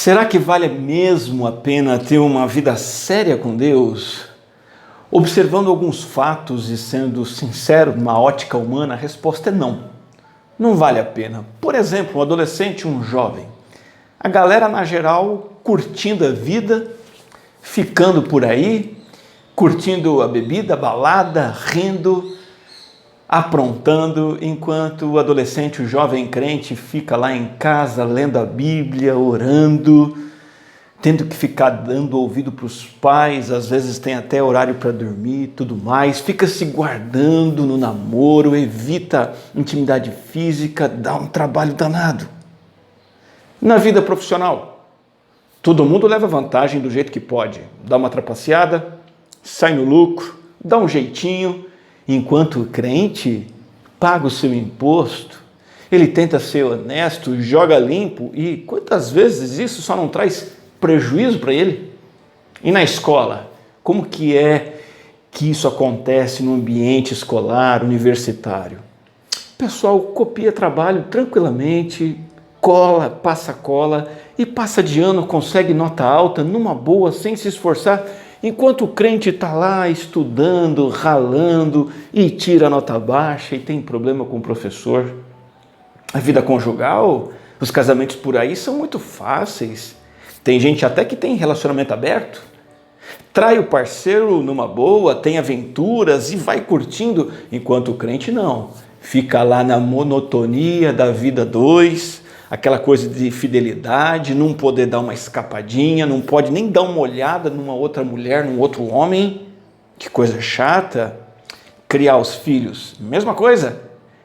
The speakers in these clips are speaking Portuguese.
Será que vale mesmo a pena ter uma vida séria com Deus? Observando alguns fatos e sendo sincero, numa ótica humana, a resposta é não. Não vale a pena. Por exemplo, um adolescente, um jovem. A galera, na geral, curtindo a vida, ficando por aí, curtindo a bebida, a balada, rindo, aprontando, enquanto o adolescente, o jovem crente, fica lá em casa lendo a Bíblia, orando, tendo que ficar dando ouvido para os pais, às vezes tem até horário para dormir e tudo mais, fica se guardando no namoro, evita intimidade física, dá um trabalho danado. Na vida profissional, todo mundo leva vantagem do jeito que pode, dá uma trapaceada, sai no lucro, dá um jeitinho, enquanto o crente paga o seu imposto, ele tenta ser honesto, joga limpo e quantas vezes isso só não traz prejuízo para ele? E na escola, como que é que isso acontece no ambiente escolar, universitário? O pessoal copia trabalho tranquilamente, cola e passa de ano, consegue nota alta, numa boa, sem se esforçar, enquanto o crente está lá estudando, ralando e tira nota baixa e tem problema com o professor. A vida conjugal, os casamentos por aí são muito fáceis. Tem gente até que tem relacionamento aberto, trai o parceiro numa boa, tem aventuras e vai curtindo, enquanto o crente não. Fica lá na monotonia da vida dois, aquela coisa de fidelidade, não poder dar uma escapadinha, não pode nem dar uma olhada numa outra mulher, num outro homem. Que coisa chata. Criar os filhos, mesma coisa.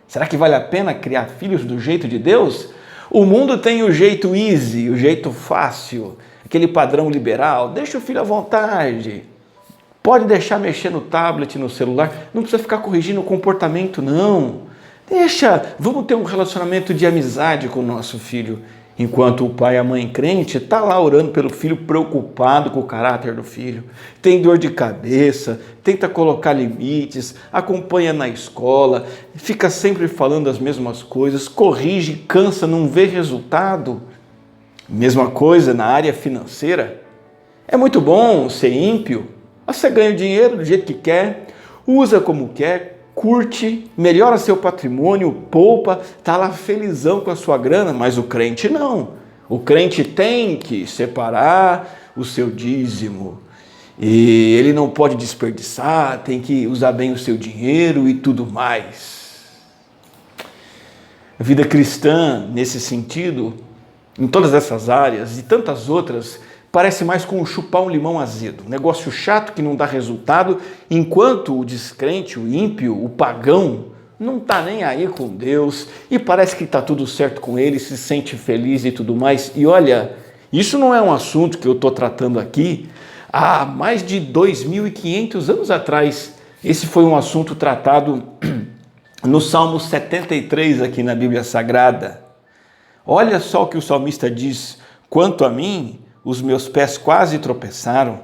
Será que vale a pena criar filhos do jeito de Deus? O mundo tem o jeito easy, o jeito fácil, aquele padrão liberal. Deixa o filho à vontade. Pode deixar mexer no tablet, no celular. Não precisa ficar corrigindo o comportamento, não. Deixa, vamos ter um relacionamento de amizade com o nosso filho. Enquanto o pai e a mãe crente está lá orando pelo filho, preocupado com o caráter do filho. Tem dor de cabeça, tenta colocar limites, acompanha na escola, fica sempre falando as mesmas coisas, corrige, cansa, não vê resultado. Mesma coisa na área financeira. É muito bom ser ímpio, mas você ganha o dinheiro do jeito que quer, usa como quer, curte, melhora seu patrimônio, poupa, está lá felizão com a sua grana, mas o crente não. O crente tem que separar o seu dízimo e ele não pode desperdiçar, tem que usar bem o seu dinheiro e tudo mais. A vida cristã, nesse sentido, em todas essas áreas e tantas outras, parece mais com chupar um limão azedo. Negócio chato que não dá resultado, enquanto o descrente, o ímpio, o pagão, não está nem aí com Deus e parece que está tudo certo com ele, se sente feliz e tudo mais. E olha, isso não é um assunto que eu estou tratando aqui há mais de 2.500 anos atrás. Esse foi um assunto tratado no Salmo 73 aqui na Bíblia Sagrada. Olha só o que o salmista diz: quanto a mim, os meus pés quase tropeçaram,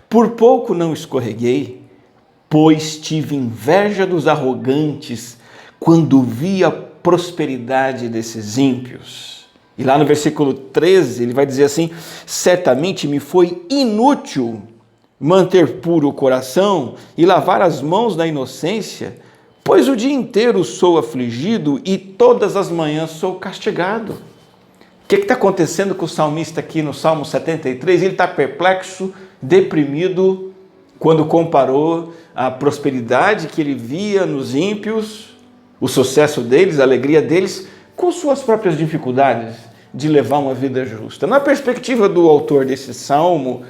por pouco não escorreguei, pois tive inveja dos arrogantes quando vi a prosperidade desses ímpios. E lá no versículo 13 ele vai dizer assim: certamente me foi inútil manter puro o coração e lavar as mãos na inocência, pois o dia inteiro sou afligido e todas as manhãs sou castigado. O que está acontecendo com o salmista aqui no Salmo 73? Ele está perplexo, deprimido, quando comparou a prosperidade que ele via nos ímpios, o sucesso deles, a alegria deles, com suas próprias dificuldades de levar uma vida justa. Na perspectiva do autor desse salmo,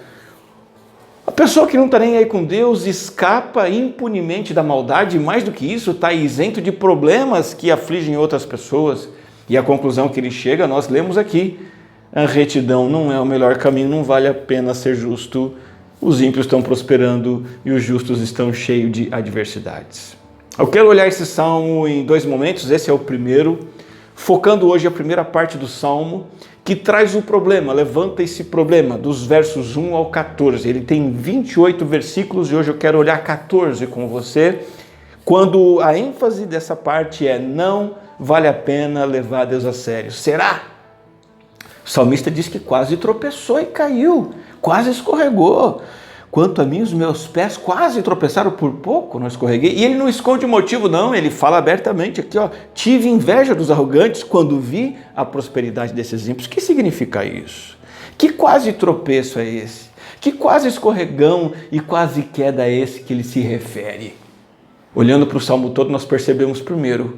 a pessoa que não está nem aí com Deus escapa impunemente da maldade, e mais do que isso, está isento de problemas que afligem outras pessoas. E a conclusão que ele chega, nós lemos aqui: a retidão não é o melhor caminho, não vale a pena ser justo. Os ímpios estão prosperando e os justos estão cheios de adversidades. Eu quero olhar esse salmo em dois momentos. Esse é o primeiro, focando hoje a primeira parte do salmo, que traz o problema, levanta esse problema, dos versos 1 ao 14. Ele tem 28 versículos e hoje eu quero olhar 14 com você, quando a ênfase dessa parte é: não vale a pena levar Deus a sério. Será? O salmista diz que quase tropeçou e caiu, quase escorregou. Quanto a mim, os meus pés quase tropeçaram, por pouco não escorreguei. E ele não esconde o motivo, não. Ele fala abertamente aqui, ó. Tive inveja dos arrogantes quando vi a prosperidade desses ímpios. O que significa isso? Que quase tropeço é esse? Que quase escorregão e quase queda é esse que ele se refere? Olhando para o Salmo todo, nós percebemos primeiro,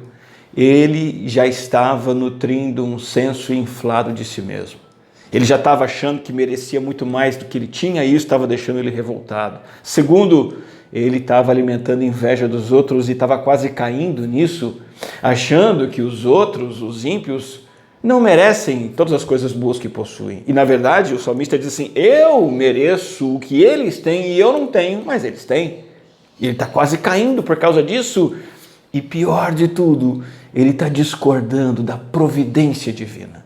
ele já estava nutrindo um senso inflado de si mesmo. Ele já estava achando que merecia muito mais do que ele tinha e isso estava deixando ele revoltado. Segundo, ele estava alimentando inveja dos outros e estava quase caindo nisso, achando que os outros, os ímpios, não merecem todas as coisas boas que possuem. E na verdade o salmista diz assim, eu mereço o que eles têm e eu não tenho, mas eles têm. E ele está quase caindo por causa disso. E pior de tudo, ele está discordando da providência divina,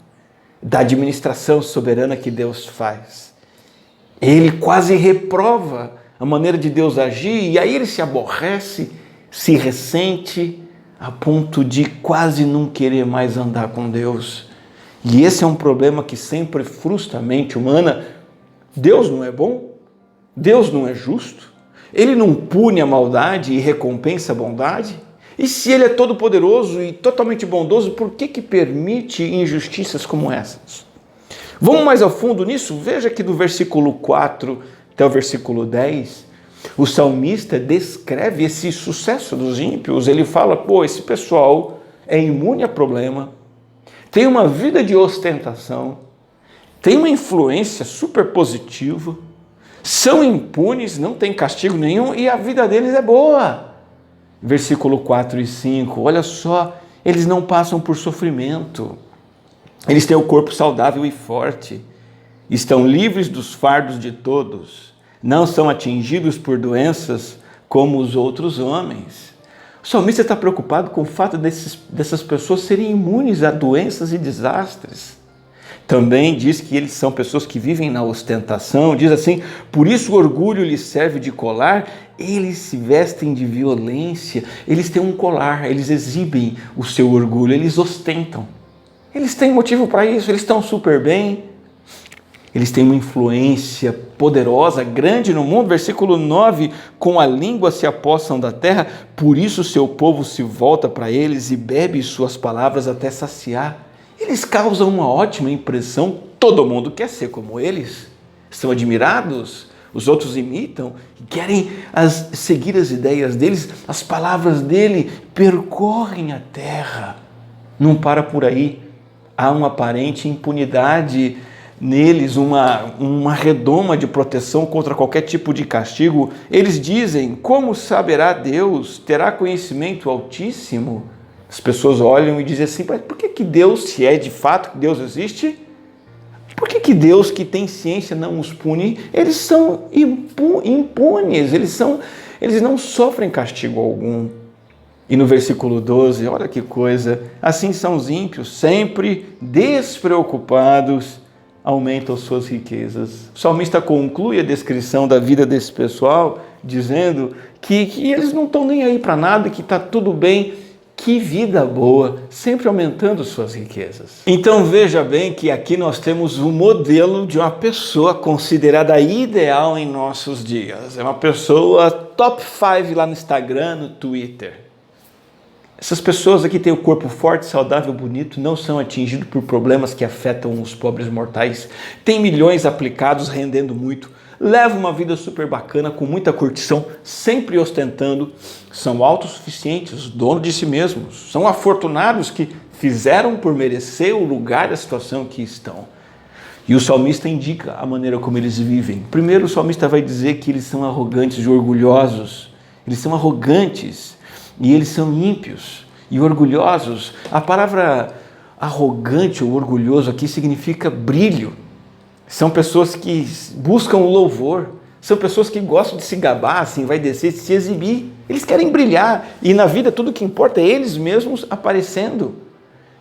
da administração soberana que Deus faz. Ele quase reprova a maneira de Deus agir e aí ele se aborrece, se ressente, a ponto de quase não querer mais andar com Deus. E esse é um problema que sempre frustra a mente humana. Deus não é bom? Deus não é justo? Ele não pune a maldade e recompensa a bondade? E se ele é todo poderoso e totalmente bondoso, por que permite injustiças como essas? Vamos mais ao fundo nisso? Veja que do versículo 4 até o versículo 10, o salmista descreve esse sucesso dos ímpios. Ele fala, esse pessoal é imune a problema, tem uma vida de ostentação, tem uma influência super positiva, são impunes, não tem castigo nenhum e a vida deles é boa. Versículo 4 e 5, olha só, eles não passam por sofrimento, eles têm o corpo saudável e forte, estão livres dos fardos de todos, não são atingidos por doenças como os outros homens. O salmista está preocupado com o fato dessas pessoas serem imunes a doenças e desastres. Também diz que eles são pessoas que vivem na ostentação, diz assim, por isso o orgulho lhes serve de colar, eles se vestem de violência, eles têm um colar, eles exibem o seu orgulho, eles ostentam. Eles têm motivo para isso, eles estão super bem, eles têm uma influência poderosa, grande no mundo. Versículo 9, com a língua se apossam da terra, por isso o seu povo se volta para eles e bebe suas palavras até saciar. Eles causam uma ótima impressão, todo mundo quer ser como eles, são admirados, os outros imitam, querem seguir as ideias deles, as palavras dele percorrem a terra. Não para por aí, há uma aparente impunidade neles, uma redoma de proteção contra qualquer tipo de castigo. Eles dizem, como saberá Deus, terá conhecimento Altíssimo? As pessoas olham e dizem assim, mas por que Deus, se é de fato que Deus existe, por que Deus que tem ciência não os pune? Eles são impunes, eles não sofrem castigo algum. E no versículo 12, olha que coisa, assim são os ímpios, sempre despreocupados, aumentam suas riquezas. O salmista conclui a descrição da vida desse pessoal, dizendo que eles não estão nem aí para nada, que está tudo bem. Que vida boa, sempre aumentando suas riquezas. Então veja bem que aqui nós temos o modelo de uma pessoa considerada ideal em nossos dias. É uma pessoa top 5 lá no Instagram, no Twitter. Essas pessoas aqui têm o corpo forte, saudável, bonito, não são atingidos por problemas que afetam os pobres mortais, têm milhões aplicados, rendendo muito, levam uma vida super bacana, com muita curtição, sempre ostentando, são autossuficientes, donos de si mesmos, são afortunados que fizeram por merecer o lugar da situação que estão. E o salmista indica a maneira como eles vivem. Primeiro o salmista vai dizer que eles são arrogantes e orgulhosos, eles são arrogantes e eles são ímpios e orgulhosos. A palavra arrogante ou orgulhoso aqui significa brilho. São pessoas que buscam o louvor, são pessoas que gostam de se gabar, assim, vai descer, se exibir. Eles querem brilhar e na vida tudo que importa é eles mesmos aparecendo.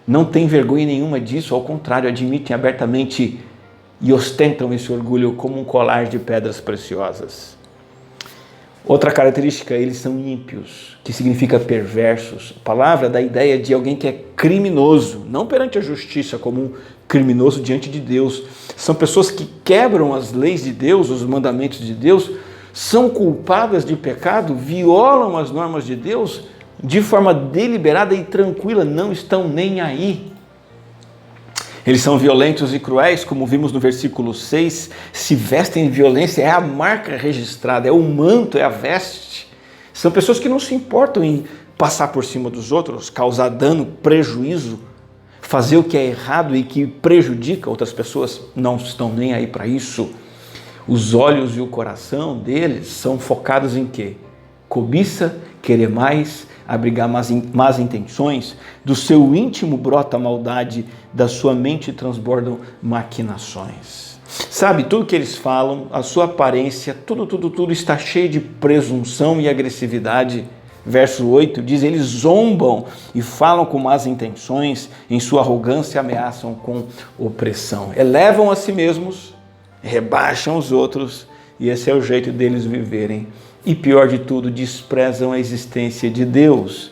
Não tem vergonha nenhuma disso, ao contrário, admitem abertamente e ostentam esse orgulho como um colar de pedras preciosas. Outra característica, eles são ímpios, que significa perversos. A palavra dá a ideia de alguém que é criminoso, não perante a justiça comum, criminoso diante de Deus. São pessoas que quebram as leis de Deus, os mandamentos de Deus, são culpadas de pecado, violam as normas de Deus de forma deliberada e tranquila, não estão nem aí. Eles são violentos e cruéis, como vimos no versículo 6, se vestem em violência, é a marca registrada, é o manto, é a veste. São pessoas que não se importam em passar por cima dos outros, causar dano, prejuízo, fazer o que é errado e que prejudica outras pessoas, não estão nem aí para isso. Os olhos e o coração deles são focados em quê? Cobiça, querer mais, abrigar más intenções, do seu íntimo brota a maldade, da sua mente transbordam maquinações. Sabe, tudo que eles falam, a sua aparência, tudo está cheio de presunção e agressividade. Verso 8 diz, eles zombam e falam com más intenções, em sua arrogância ameaçam com opressão. Elevam a si mesmos, rebaixam os outros, e esse é o jeito deles viverem. E pior de tudo, desprezam a existência de Deus.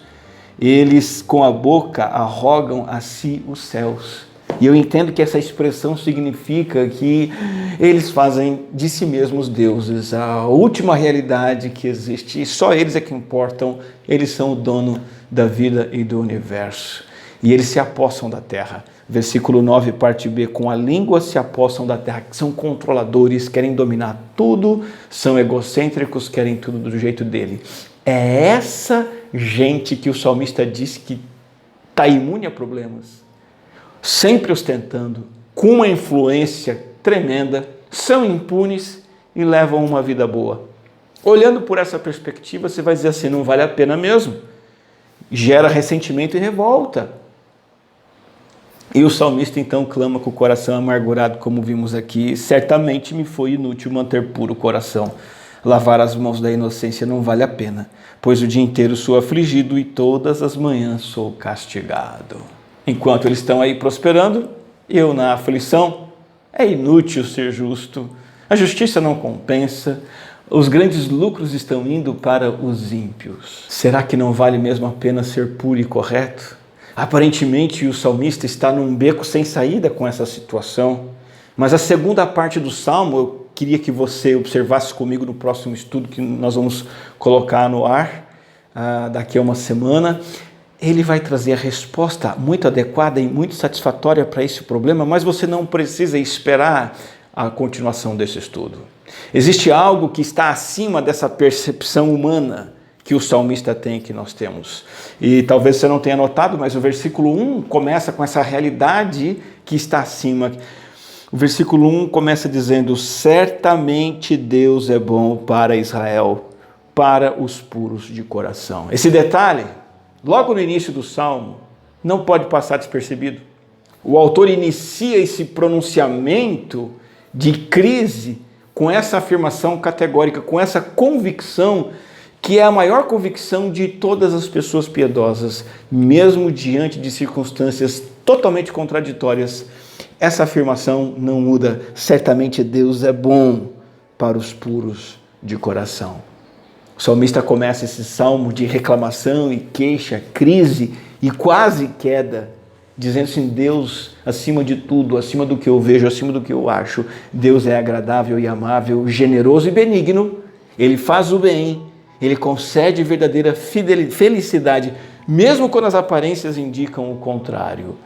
Eles com a boca arrogam a si os céus. E eu entendo que essa expressão significa que eles fazem de si mesmos deuses, a última realidade que existe, e só eles é que importam, eles são o dono da vida e do universo. E eles se apossam da terra. Versículo 9, parte B, com a língua se apossam da terra, são controladores, querem dominar tudo, são egocêntricos, querem tudo do jeito dele. É essa gente que o salmista diz que está imune a problemas, sempre ostentando, com uma influência tremenda, são impunes e levam uma vida boa. Olhando por essa perspectiva, você vai dizer assim, não vale a pena mesmo. Gera ressentimento e revolta. E o salmista então clama com o coração amargurado, como vimos aqui, certamente me foi inútil manter puro o coração. Lavar as mãos da inocência não vale a pena, pois o dia inteiro sou afligido e todas as manhãs sou castigado. Enquanto eles estão aí prosperando, eu na aflição, é inútil ser justo, a justiça não compensa, os grandes lucros estão indo para os ímpios. Será que não vale mesmo a pena ser puro e correto? Aparentemente o salmista está num beco sem saída com essa situação, mas a segunda parte do salmo, eu queria que você observasse comigo no próximo estudo que nós vamos colocar no ar daqui a uma semana. Ele vai trazer a resposta muito adequada e muito satisfatória para esse problema, mas você não precisa esperar a continuação desse estudo. Existe algo que está acima dessa percepção humana que o salmista tem, que nós temos. E talvez você não tenha notado, mas o versículo 1 começa com essa realidade que está acima. O versículo 1 começa dizendo, certamente Deus é bom para Israel, para os puros de coração. Esse detalhe, logo no início do salmo, não pode passar despercebido. O autor inicia esse pronunciamento de crise com essa afirmação categórica, com essa convicção que é a maior convicção de todas as pessoas piedosas, mesmo diante de circunstâncias totalmente contraditórias. Essa afirmação não muda. Certamente Deus é bom para os puros de coração. O salmista começa esse salmo de reclamação e queixa, crise e quase queda, dizendo assim, Deus, acima de tudo, acima do que eu vejo, acima do que eu acho, Deus é agradável e amável, generoso e benigno, Ele faz o bem, Ele concede verdadeira felicidade, mesmo quando as aparências indicam o contrário.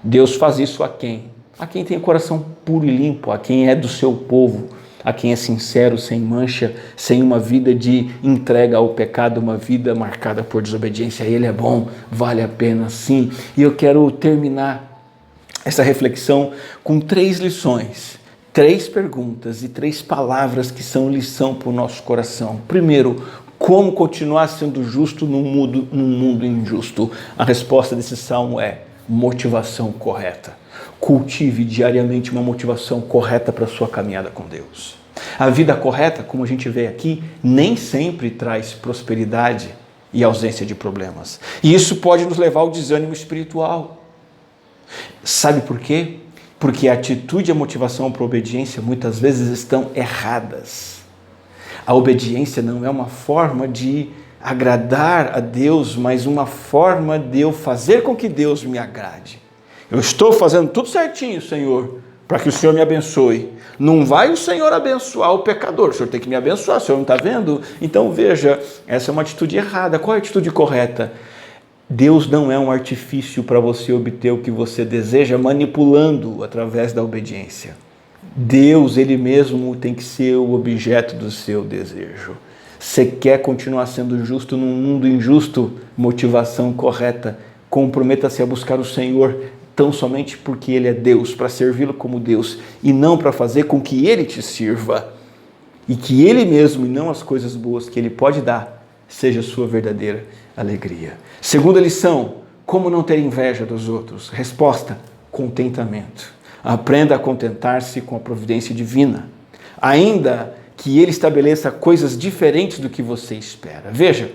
Deus faz isso a quem? A quem tem coração puro e limpo, a quem é do seu povo, a quem é sincero, sem mancha, sem uma vida de entrega ao pecado, uma vida marcada por desobediência. Ele é bom, vale a pena sim. E eu quero terminar essa reflexão com 3 lições, 3 perguntas e 3 palavras que são lição para o nosso coração. Primeiro, como continuar sendo justo num mundo injusto? A resposta desse salmo é motivação correta. Cultive diariamente uma motivação correta para a sua caminhada com Deus. A vida correta, como a gente vê aqui, nem sempre traz prosperidade e ausência de problemas. E isso pode nos levar ao desânimo espiritual. Sabe por quê? Porque a atitude e a motivação para a obediência muitas vezes estão erradas. A obediência não é uma forma de agradar a Deus, mas uma forma de eu fazer com que Deus me agrade. Eu estou fazendo tudo certinho, Senhor, para que o Senhor me abençoe. Não vai o Senhor abençoar o pecador, o Senhor tem que me abençoar, o Senhor não está vendo? Então veja, essa é uma atitude errada. Qual é a atitude correta? Deus não é um artifício para você obter o que você deseja, manipulando através da obediência. Deus, Ele mesmo, tem que ser o objeto do seu desejo. Você quer continuar sendo justo num mundo injusto? Motivação correta. Comprometa-se a buscar o Senhor tão somente porque Ele é Deus, para servi-lo como Deus, e não para fazer com que Ele te sirva. E que Ele mesmo, e não as coisas boas que Ele pode dar, seja a sua verdadeira alegria. Segunda lição, como não ter inveja dos outros? Resposta, contentamento. Aprenda a contentar-se com a providência divina, ainda que Ele estabeleça coisas diferentes do que você espera. Veja,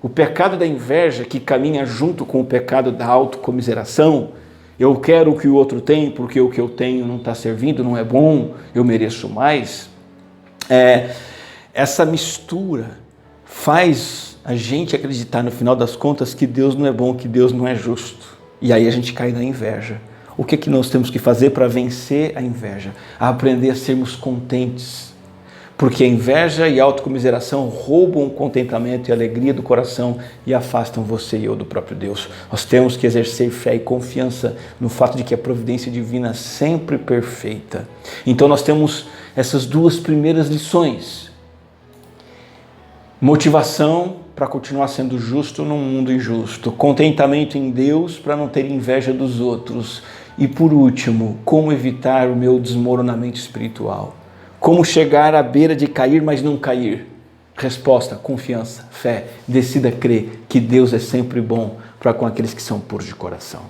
o pecado da inveja, que caminha junto com o pecado da autocomiseração, eu quero o que o outro tem, porque o que eu tenho não está servindo, não é bom, eu mereço mais. Essa mistura faz a gente acreditar, no final das contas, que Deus não é bom, que Deus não é justo. E aí a gente cai na inveja. O que nós temos que fazer para vencer a inveja? Aprender a sermos contentes. Porque a inveja e a autocomiseração roubam o contentamento e a alegria do coração e afastam você e eu do próprio Deus. Nós temos que exercer fé e confiança no fato de que a providência divina é sempre perfeita. Então nós temos essas duas primeiras lições. Motivação para continuar sendo justo num mundo injusto. Contentamento em Deus para não ter inveja dos outros. E por último, como evitar o meu desmoronamento espiritual? Como chegar à beira de cair, mas não cair? Resposta, confiança, fé. Decida crer que Deus é sempre bom para com aqueles que são puros de coração.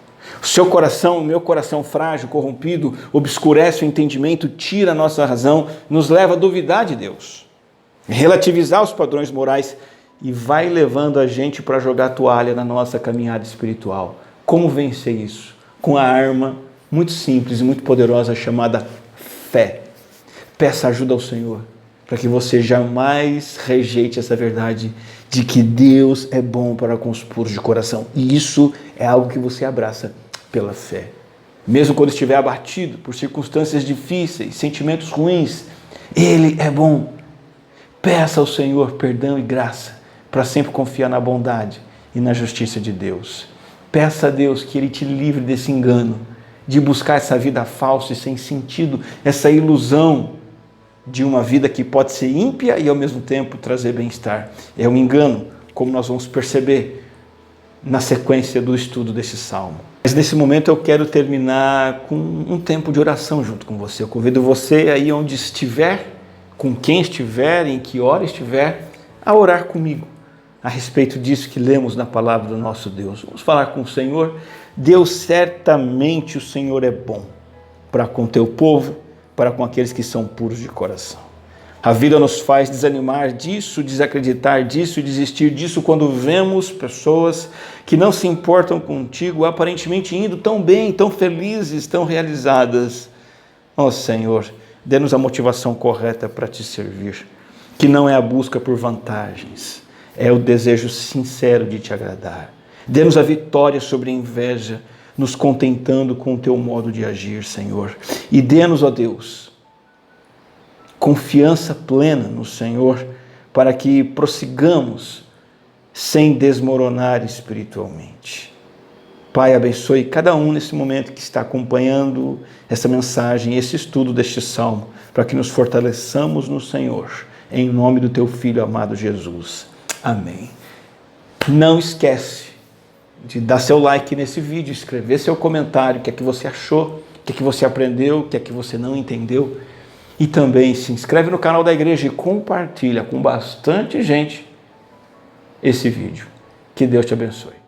O seu coração, o meu coração frágil, corrompido, obscurece o entendimento, tira a nossa razão, nos leva a duvidar de Deus, relativizar os padrões morais e vai levando a gente para jogar toalha na nossa caminhada espiritual. Como vencer isso? Com a arma muito simples e muito poderosa chamada fé. Peça ajuda ao Senhor, para que você jamais rejeite essa verdade de que Deus é bom para com os puros de coração. E isso é algo que você abraça pela fé. Mesmo quando estiver abatido por circunstâncias difíceis, sentimentos ruins, Ele é bom. Peça ao Senhor perdão e graça, para sempre confiar na bondade e na justiça de Deus. Peça a Deus que Ele te livre desse engano, de buscar essa vida falsa e sem sentido, essa ilusão de uma vida que pode ser ímpia e ao mesmo tempo trazer bem-estar. É um engano, como nós vamos perceber na sequência do estudo desse salmo. Mas nesse momento eu quero terminar com um tempo de oração junto com você. Eu convido você aí onde estiver, com quem estiver, em que hora estiver, a orar comigo a respeito disso que lemos na palavra do nosso Deus. Vamos falar com o Senhor. Deus, certamente o Senhor é bom para com o teu povo, para com aqueles que são puros de coração. A vida nos faz desanimar disso, desacreditar disso e desistir disso quando vemos pessoas que não se importam contigo, aparentemente indo tão bem, tão felizes, tão realizadas. Ó Senhor, dê-nos a motivação correta para te servir, que não é a busca por vantagens, é o desejo sincero de te agradar. Dê-nos a vitória sobre a inveja, nos contentando com o teu modo de agir, Senhor. E dê-nos, ó Deus, confiança plena no Senhor, para que prossigamos sem desmoronar espiritualmente. Pai, abençoe cada um nesse momento que está acompanhando essa mensagem, esse estudo deste salmo, para que nos fortaleçamos no Senhor, em nome do teu Filho amado Jesus. Amém. Não esquece de dar seu like nesse vídeo, escrever seu comentário, o que é que você achou, o que é que você aprendeu, o que é que você não entendeu. E também se inscreve no canal da igreja e compartilha com bastante gente esse vídeo. Que Deus te abençoe.